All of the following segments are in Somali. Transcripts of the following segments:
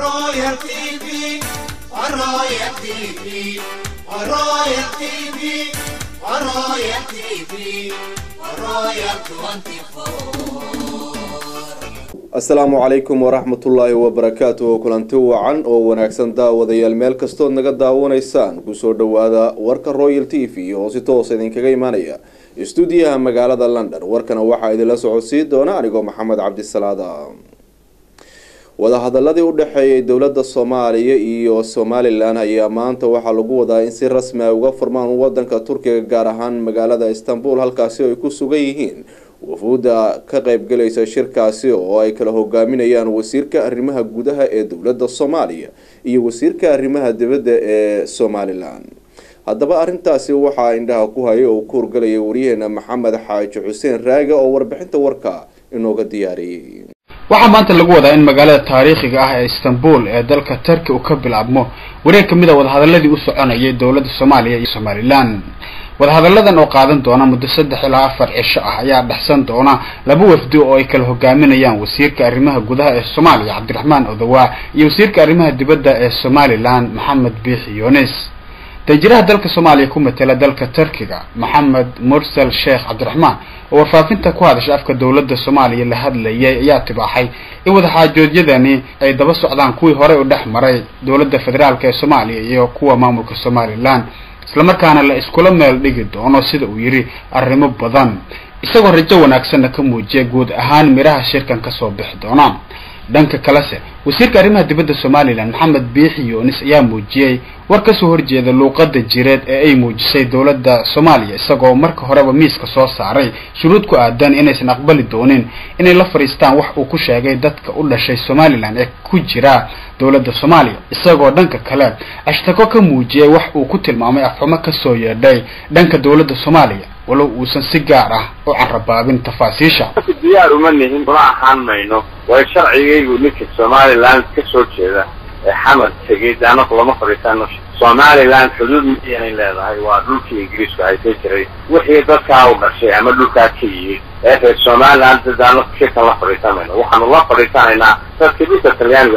Royal TV, Royal TV, Royal TV, Royal TV, Royal 24. Assalaamu calaykum waraxmatullaahi wabarakaatuh. kulanti wacan oo wanaagsan daawadayaal meel kastood naga daawanaysaan ku soo dhawaada warka Royal TV oo si toos idinkaga imaanaya stuudiyaha magaalada London. warkana waxa idinla socodsiin doona anigoo Maxamed Cabdisalaada. wadahadaladii u dhaxeeyay dawladda Soomaaliya iyo Somaliland ayaa maanta waxa lagu wadaa in si rasmi ah uga furmaan wadanka Turkiga gaar ahaan magaalada Istanbul halkaas ay ku sugan yihiin wafuuda ka qayb galaysa shirkaasi oo ay kala hogaaminayaan wasiirka arrimaha gudaha ee dawladda Soomaaliya iyo wasiirka arrimaha dibadda ee Somaliland. haddaba arintaasi waxa indhaha ku hayay oo ku horgalay wariyeena Maxamed Xaaji Xuseen Raaga oo warbixinta warka inooga diyaariyay. waxaa maanta lagu wadaa in magaalada taariikhiga ah ee Istanbul ee dalka Turkiga uu ka bilaabmo wareeg kamid ah wadahadaladii u soconayay dawladda Soomaaliya iyo Somaliland. wadahadaladan oo qaadan doona muddo 3 ilaa 4 cisho ah ayaa dhaxsan doona laba wafdi oo ay kala hogaaminayaan wasiirka arrimaha gudaha ee Soomaaliya Cabdiraxmaan Odawa iyo wasiirka arrimaha dibadda ee Somaliland Maxamed Biixi Yunis. تجراه دلك الصومالي كومة تلا دلك تركيا محمد مرسل شيخ عبد الرحمن وفافنتا كوهذا شافك الدولة الصومالية اللي هذا اللي ياتباحي إذا حاجود جدني أي دبسوا عن كوي هراء ودحمري دولة الفدرال كالصومالية يو كوا مامورك الصومالي لان سلما كان الاسكولا مال ديجد أنا سيد ويري الرمب بدن إسقى الرجال وناكسنا كموجي جود أهان مراها شركة كسب بحضانام dhanka kalese wasiirka arrimaha dibadda Somaliland Maxamed Biixi Yunis ayaa muujiyay war ka soo horjeeda luuqadda jireed ee ay muujisay dawladda Soomaaliya isagoo marka horeba miiska soo saaray shuruud ku aadan inaysan aqbali doonin inay la fariistaan wax uu ku sheegay dadka u dhashay Somaliland ee ku jira dawladda Soomaaliya isagoo dhanka kale ashtako ka muujiyay wax uu ku tilmaamay afxumo ka soo yeedhay dhanka dawladda Soomaaliya ولو وسن سجارة وعربابين تفاصيلها. ديار ومنهم راح عنينه والشرعي يقول لك الصومالي لان كسر كذا حمد سجيد أنا كل ما قريتان الصومالي لان حدود يعني لا هاي وادلو في إنجليز وهاي تجري وحي بكاو بشيء عملوا كاتي الصومالي لان تدانو كيف الله قريتان منه وحن الله قريتان هنا تركيبه التليان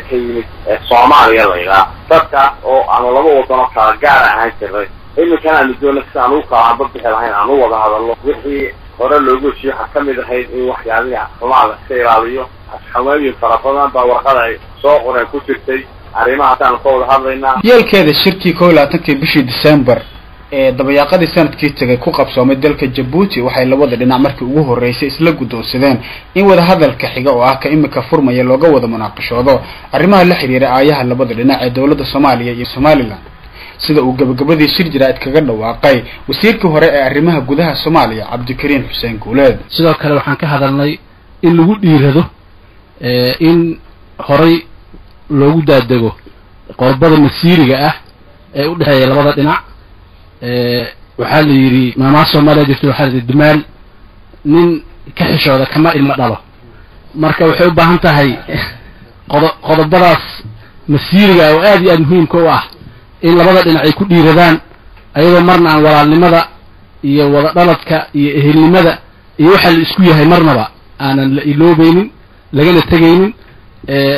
كي الصومالي يلا تركا أو أنا الله وطنا كارجارة هاي تجري إنه كان الدولة سانوكا عم بطيح الحين عن وضع هذا الله وحي قرر له يقول شيء حكم إذا هي واحد يعني طلع على السير عليه حوالي الفرقان بورقة سوق ولا كتير عريمة عشان قول هذا الناس. يالكذا الشركة كلها تنكي بشي ديسمبر ضبيعة السنة كيتجي كوكب سومد دلك جيبوتي وحي لوضع لنا مركب وجوه الرئيس إسلاق دوسدان إن وذا هذا الكحجة وعاك إما كفرمة يلوجا وذا مناقشة هذا عريمة اللي حرير آيها اللي بدل لنا الدولة الصومالية الصومالية sida uu gabagabadii shir jiraad kaga dhawaaqay wasiirka hore ee arrimaha gudaha Soomaaliya Cabdikariin Xuseen Guuleed. sidoo kale waxaan ka hadalnay in lagu dhiirado in horay loogu daadego qorbada masiiriga ah ee u dhaxeeya labada dhinac waxa la yiri maama Soomaaliya jirto waxa la dimaal nin ka xishooda kama ilma dhalo marka waxay u baahan tahay qodobadaas masiiriga oo aad iyo aad muhiim u ah in labada dhinac ay ku dhiiradaan ayadoo marna aan walaalnimada iyo wada dhaladka iyo ehelnimada iyo waxa la isku yahay marnaba aanan la iloobaynin lagana tagaynin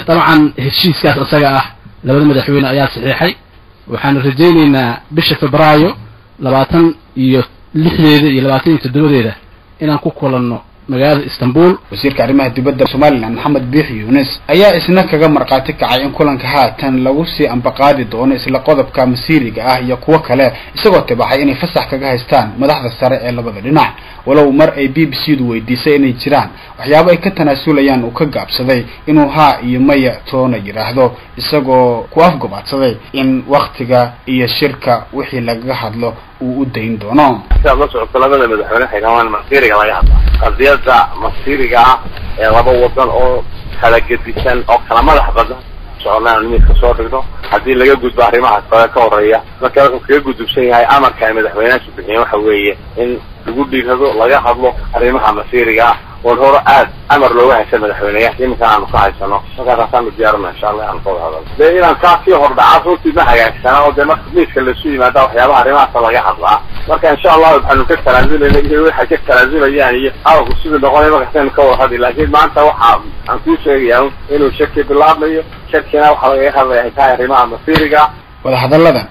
dabcan heshiiskaas asaga ah labada madaxweyne ayaa saxiixay waxaan rajaynaynaa bisha Febraayo 26 iyo 27 inaan ku kulanno magaalada Istanbul. wasiirka arrimaha dibadda Somaliland Maxamed Biixi Yunis ayaa isna kaga marqaati kacay in kulanka haatan lagu sii ambaqaadi doono isla qodobka masiiriga ah iyo kuwa kale isagoo tabaxay inay fasax kaga haystaan madaxda sare ee labada dhinac walow mar ay BBC-du weydiisay inay jiraan waxyaabo ay ka tanaasulayaan uu ka gaabsaday inuu haa iyo maya toona yiraahdo isagoo ku afgobaadsaday in waqtiga iyo shirka wixii laga hadlo uu u dayn doono. labada madaxweyne xigmaan masiiriga laga hadla qadiyada masiiriga ee laba wadan oo kala gedisan oo kala madax badan socdaan miiska soo dhigno hadii laga gudbo arrimaha ka horeeya marka uu kaga gudubsan yahay amarka madaxweynaha bixiyay waxa weeye in lagu dhiirado laga hadlo arrimaha masiiriga والهراء أمر لو واحد سمع الحواليات يمكن أن نقاعد سنة وكذا كان ديارنا إن شاء الله عن طول هذا. لأن كان فيه هرب عصر في محيا السنة وده مش كل شيء ما ده وحياه على ما صار يحضر. لكن إن شاء الله بأنه كثر نزول اللي يقول حكثر نزول يعني أو السوق الدقائق ما كان كور هذه لكن ما أنت واحد عن كل شيء يعني إنه شك بالله shirkina waxaa laga hadlayaa intaa arrimaha masiiriga wadahadalladan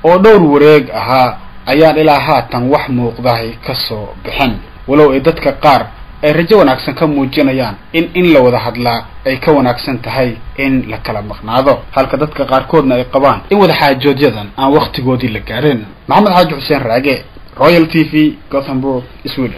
oo dhowr wareeg ahaa ayaan ilaa haatan wax muuqdahay ka soo bixin walow ay dadka qaar ay rajo wanaagsan ka muujinayaan in la wada hadlaa ay ka wanaagsan tahay in la kala maqnaado halka dadka qaarkoodna ay qabaan in wada xaajoodyadan aan waqtigoodii la gaarin maxamed xaaji xuseen raage Royal TV Gothenburg Sweden